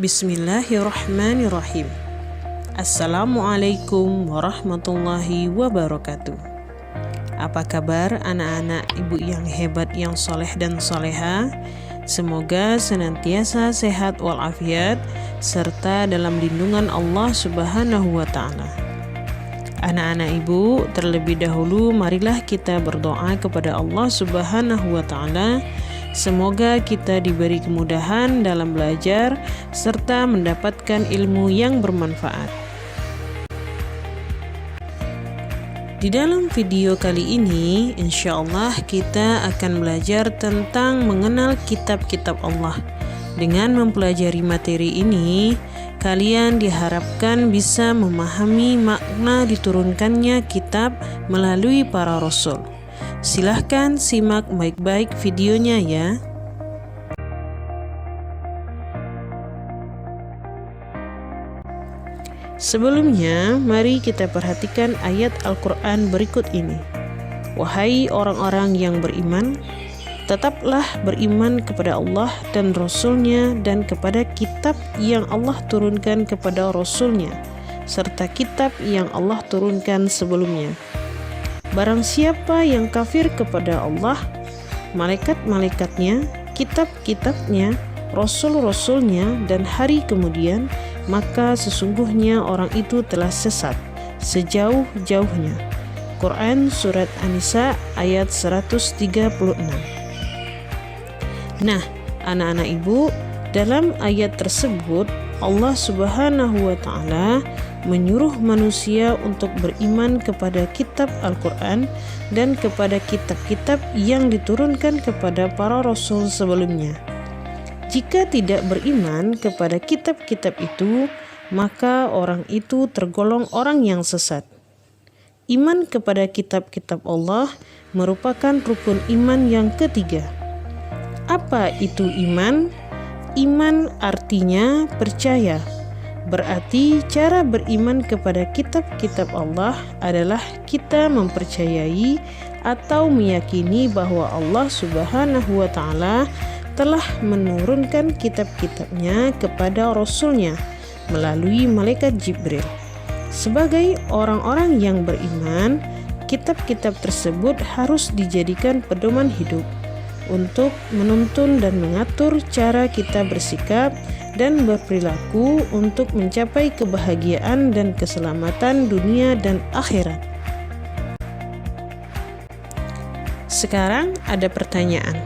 Bismillahirrahmanirrahim. Assalamualaikum warahmatullahi wabarakatuh. Apa kabar anak-anak ibu yang hebat, yang soleh dan soleha? Semoga senantiasa sehat walafiat serta dalam lindungan Allah Subhanahu wa ta'ala. Anak-anak ibu, terlebih dahulu marilah kita berdoa kepada Allah Subhanahu wa ta'ala. Semoga kita diberi kemudahan dalam belajar serta mendapatkan ilmu yang bermanfaat. Di dalam video kali ini, insya Allah kita akan belajar tentang mengenal kitab-kitab Allah. Dengan mempelajari materi ini, kalian diharapkan bisa memahami makna diturunkannya kitab melalui para rasul. Silahkan simak baik-baik videonya ya. Sebelumnya, mari kita perhatikan ayat Al-Quran berikut ini. Wahai orang-orang yang beriman, tetaplah beriman kepada Allah dan Rasul-Nya dan kepada kitab yang Allah turunkan kepada Rasul-Nya, serta kitab yang Allah turunkan sebelumnya. Barang siapa yang kafir kepada Allah, malaikat-malaikatnya, kitab-kitabnya, Rasul-Rasulnya, dan hari kemudian, maka sesungguhnya orang itu telah sesat sejauh-jauhnya. Quran Surat An-Nisa ayat 136. Nah, anak-anak ibu, dalam ayat tersebut Allah Subhanahu wa ta'ala menyuruh manusia untuk beriman kepada kitab Al-Quran dan kepada kitab-kitab yang diturunkan kepada para rasul sebelumnya. Jika tidak beriman kepada kitab-kitab itu, maka orang itu tergolong orang yang sesat. Iman kepada kitab-kitab Allah merupakan rukun iman yang ketiga. Apa itu iman? Iman artinya percaya. Berarti cara beriman kepada kitab-kitab Allah adalah kita mempercayai atau meyakini bahwa Allah Subhanahu wa ta'ala telah menurunkan kitab-kitabnya kepada Rasul-Nya melalui malaikat Jibril. Sebagai orang-orang yang beriman, kitab-kitab tersebut harus dijadikan pedoman hidup untuk menuntun dan mengatur cara kita bersikap dan berperilaku untuk mencapai kebahagiaan dan keselamatan dunia dan akhirat. Sekarang ada pertanyaan.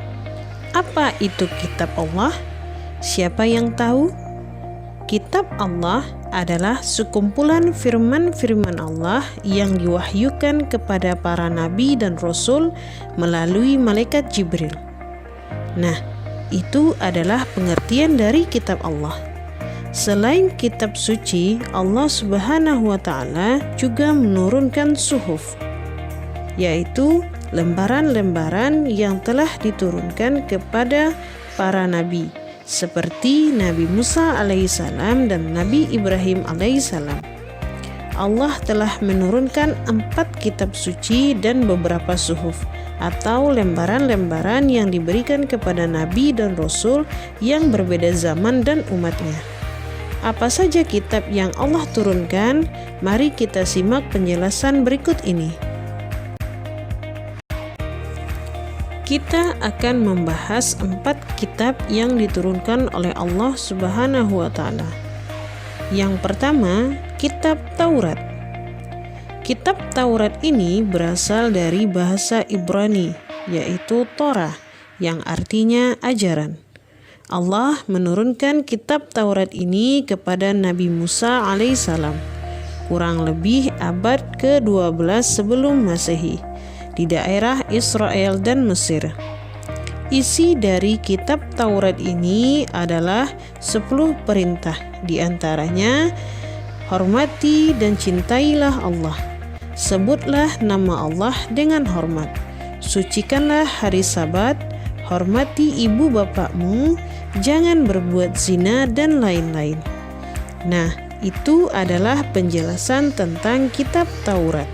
Apa itu kitab Allah? Siapa yang tahu? Kitab Allah adalah sekumpulan firman-firman Allah yang diwahyukan kepada para nabi dan rasul melalui malaikat Jibril. Nah, itu adalah pengertian dari kitab Allah. Selain kitab suci, Allah Subhanahu wa ta'ala juga menurunkan suhuf, yaitu lembaran-lembaran yang telah diturunkan kepada para nabi, seperti Nabi Musa alaihissalam dan Nabi Ibrahim alaihissalam. Allah telah menurunkan 4 kitab suci dan beberapa suhuf atau lembaran-lembaran yang diberikan kepada nabi dan rasul yang berbeda zaman dan umatnya. Apa saja kitab yang Allah turunkan? Mari kita simak penjelasan berikut ini. Kita akan membahas 4 kitab yang diturunkan oleh Allah Subhanahu wa ta'ala. Yang pertama, kitab Taurat. Kitab Taurat ini berasal dari bahasa Ibrani, yaitu Torah, yang artinya ajaran. Allah menurunkan kitab Taurat ini kepada Nabi Musa alaihissalam, kurang lebih abad ke-12 sebelum Masehi, di daerah Israel dan Mesir. Isi dari kitab Taurat ini adalah 10 perintah, di antaranya hormati dan cintailah Allah, sebutlah nama Allah dengan hormat, sucikanlah hari Sabat, hormati ibu bapakmu, jangan berbuat zina, dan lain-lain. Nah, itu adalah penjelasan tentang kitab Taurat.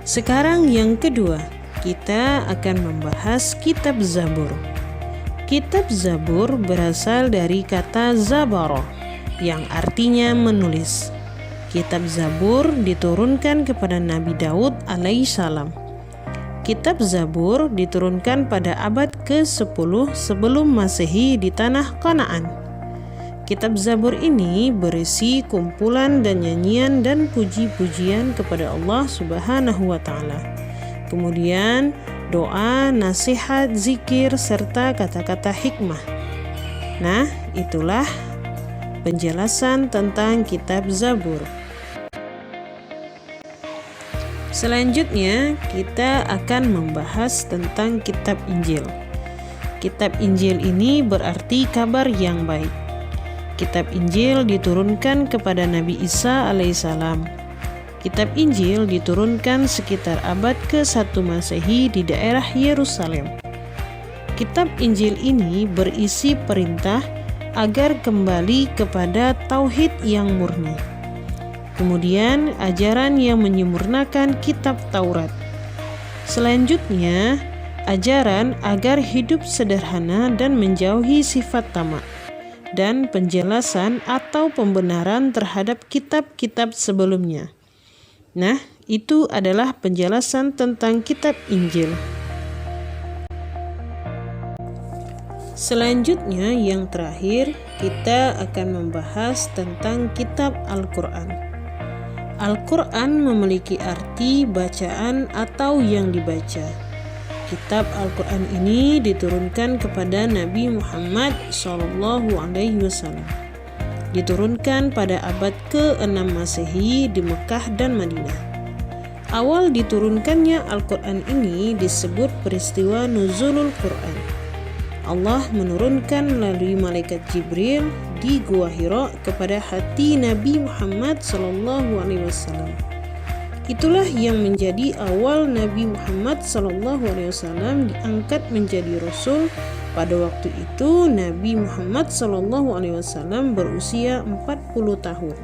Sekarang yang kedua, kita akan membahas kitab Zabur. Kitab Zabur berasal dari kata zabara yang artinya menulis. Kitab Zabur diturunkan kepada Nabi Daud alaihissalam. Kitab Zabur diturunkan pada abad ke-10 sebelum Masehi di tanah Kanaan. Kitab Zabur ini berisi kumpulan dan nyanyian dan puji-pujian kepada Allah Subhanahu wa Ta'ala. Kemudian doa, nasihat, zikir, serta kata-kata hikmah. Nah, itulah penjelasan tentang kitab Zabur. Selanjutnya, kita akan membahas tentang kitab Injil. Kitab Injil ini berarti kabar yang baik. Kitab Injil diturunkan kepada Nabi Isa alaihissalam. Kitab Injil diturunkan sekitar abad ke-1 Masehi di daerah Yerusalem. Kitab Injil ini berisi perintah agar kembali kepada tauhid yang murni. Kemudian ajaran yang menyempurnakan kitab Taurat. Selanjutnya, ajaran agar hidup sederhana dan menjauhi sifat tamak, dan penjelasan atau pembenaran terhadap kitab-kitab sebelumnya. Nah, itu adalah penjelasan tentang kitab Injil. Selanjutnya, yang terakhir, kita akan membahas tentang kitab Al-Quran. Al-Quran memiliki arti bacaan atau yang dibaca. Kitab Al-Quran ini diturunkan kepada Nabi Muhammad SAW. Diturunkan pada abad ke-6 Masehi di Mekah dan Madinah. Awal diturunkannya Al-Quran ini disebut peristiwa Nuzulul Quran. Allah menurunkan melalui malaikat Jibril di Gua Hira kepada hati Nabi Muhammad SAW. Itulah yang menjadi awal Nabi Muhammad SAW diangkat menjadi Rasul. Pada waktu itu Nabi Muhammad SAW berusia 40 tahun.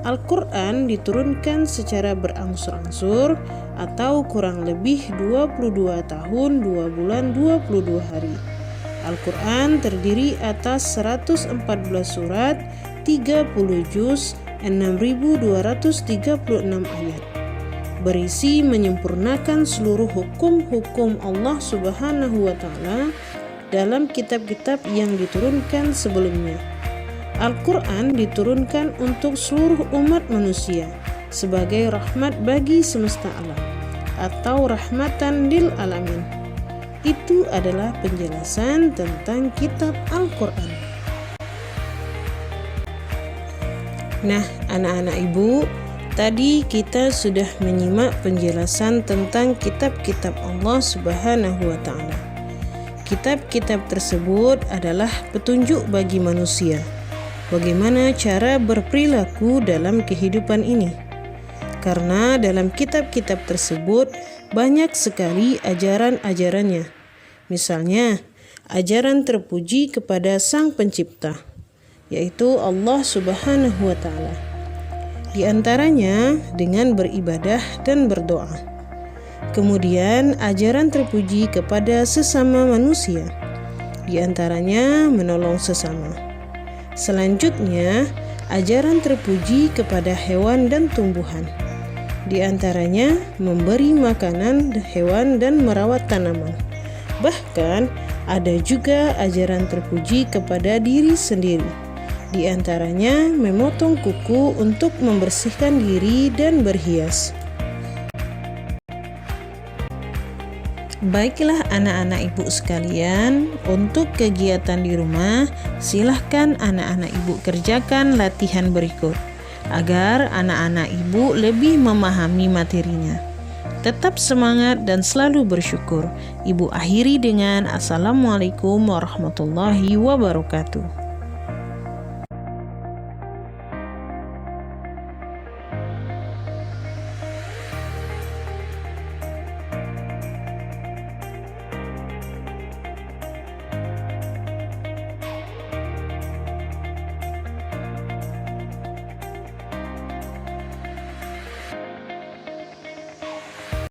Al-Quran diturunkan secara berangsur-angsur atau kurang lebih 22 tahun 2 bulan 22 hari. Al-Quran terdiri atas 114 surat, 30 juz, 6.236 ayat. Berisi menyempurnakan seluruh hukum-hukum Allah Subhanahu wa Ta'ala dalam kitab-kitab yang diturunkan sebelumnya. Al-Quran diturunkan untuk seluruh umat manusia sebagai rahmat bagi semesta alam atau rahmatan lil alamin. Itu adalah penjelasan tentang kitab Al-Quran. Nah, anak-anak ibu, tadi kita sudah menyimak penjelasan tentang kitab-kitab Allah Subhanahu wa Ta'ala. Kitab-kitab tersebut adalah petunjuk bagi manusia bagaimana cara berperilaku dalam kehidupan ini. Karena dalam kitab-kitab tersebut banyak sekali ajaran-ajarannya. Misalnya, ajaran terpuji kepada Sang Pencipta, yaitu Allah Subhanahu wa Ta'ala. Di antaranya dengan beribadah dan berdoa. Kemudian ajaran terpuji kepada sesama manusia, di antaranya menolong sesama. Selanjutnya, ajaran terpuji kepada hewan dan tumbuhan, di antaranya memberi makanan hewan dan merawat tanaman. Bahkan ada juga ajaran terpuji kepada diri sendiri, di antaranya memotong kuku untuk membersihkan diri dan berhias. Baiklah anak-anak ibu sekalian, untuk kegiatan di rumah, silahkan anak-anak ibu kerjakan latihan berikut agar anak-anak ibu lebih memahami materinya. Tetap semangat dan selalu bersyukur. Ibu akhiri dengan Assalamualaikum warahmatullahi wabarakatuh.